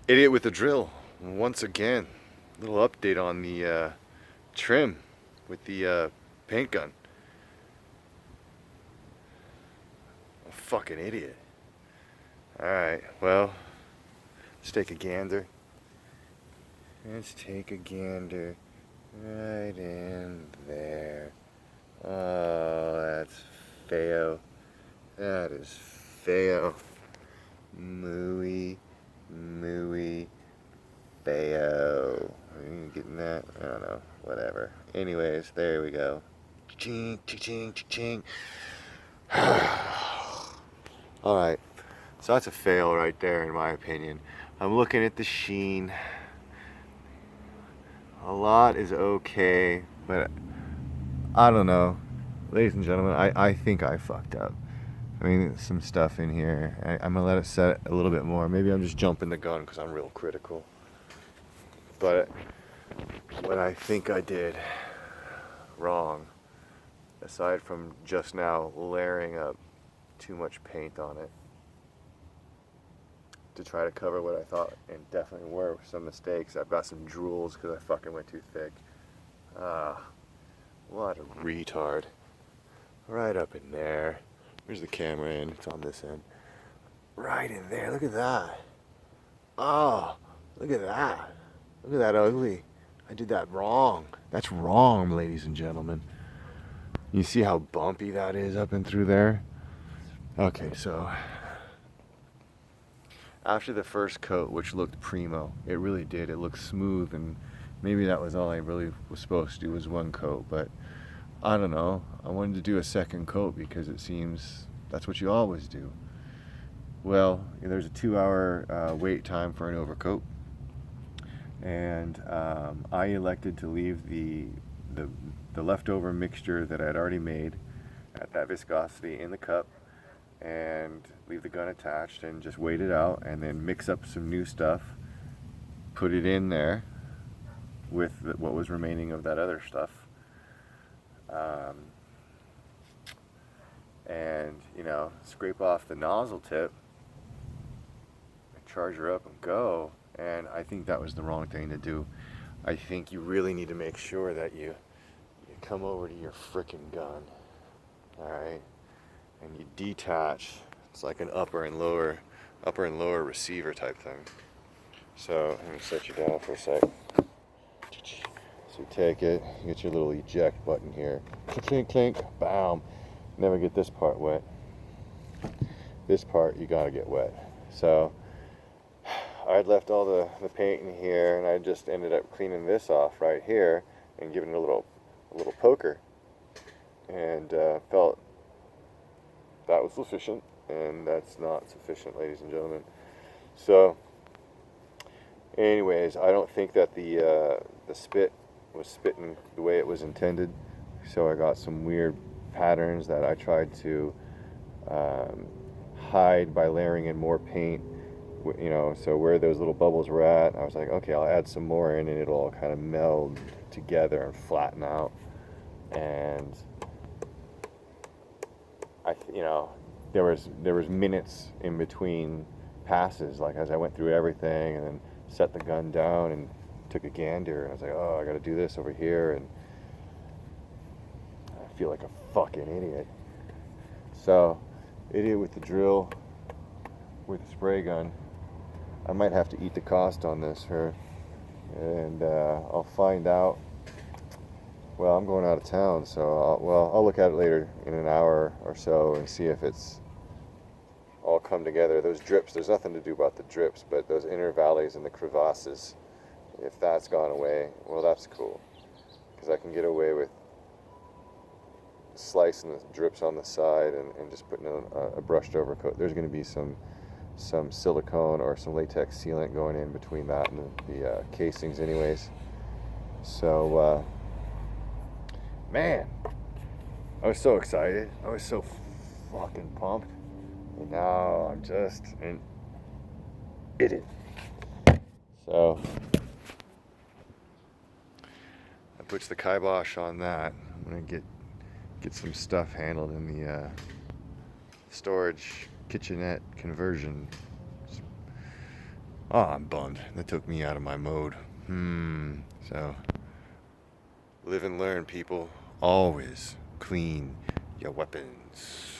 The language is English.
Idiot with the drill. Once again, little update on the trim with the paint gun. I'm a fucking idiot. Alright, well, let's take a gander. Let's take a gander right in there. Oh, that's feo. That is feo. Mooey, mooey, feo. Are you getting that? I don't know. Whatever. Anyways, there we go. Cha-ching, cha-ching, cha-ching. Alright, so that's a fail right there in my opinion. I'm looking at the sheen. A lot is okay, but I don't know. Ladies and gentlemen, I think I fucked up. I mean, some stuff in here. I'm gonna let it set a little bit more. Maybe I'm just jumping the gun because I'm real critical. But what I think I did wrong, aside from just now layering up too much paint on it to try to cover what I thought and definitely were some mistakes. I've got some drools because I fucking went too thick. What a retard. Right up in there. Where's the camera in? It's on this end. Right in there. Look at that. Oh, look at that. Look at that ugly. I did that wrong. That's wrong, ladies and gentlemen. You see how bumpy that is up and through there? Okay, so after the first coat, which looked primo, it really did. It looked smooth, and maybe that was all I really was supposed to do was one coat, but I don't know. I wanted to do a second coat because it seems that's what you always do. Well, there's a 2-hour wait time for an overcoat, and I elected to leave the leftover mixture that I had already made at that viscosity in the cup and leave the gun attached and just wait it out and then mix up some new stuff, put it in there with what was remaining of that other stuff, and scrape off the nozzle tip, charge her up and go. And I think that was the wrong thing to do. I think you really need to make sure that you come over to your frickin' gun, alright, and you detach. It's like an upper and lower receiver type thing. So let me set you down for a sec. So you take it, you get your little eject button here. Clink, clink, bam. Never get this part wet. This part you gotta get wet. So I'd left all the paint in here, and I just ended up cleaning this off right here and giving it a little poker, and felt that was sufficient, and that's not sufficient, ladies and gentlemen. So anyways, I don't think that the spit was spitting the way it was intended, so I got some weird patterns that I tried to hide by layering in more paint. So where those little bubbles were at, I was like, okay, I'll add some more in and it'll all kind of meld together and flatten out. And there was minutes in between passes, like as I went through everything and then set the gun down and took a gander, and I was like, oh, I got to do this over here, and I feel like a fucking idiot. So, idiot with the drill, with the spray gun. I might have to eat the cost on this, and I'll find out. Well, I'm going out of town, so I'll look at it later in an hour or so and see if it's all come together. Those drips, there's nothing to do about the drips, but those inner valleys and the crevasses, if that's gone away, well, that's cool, because I can get away with slicing the drips on the side and just putting a brushed over coat. There's going to be some silicone or some latex sealant going in between that and the casings anyways. So man, I was so excited. I was so fucking pumped, and now I'm just an idiot. So I puts the kibosh on that. I'm gonna get some stuff handled in the storage kitchenette conversion Oh, I'm bummed. That took me out of my mode. So, live and learn, people. Always clean your weapons.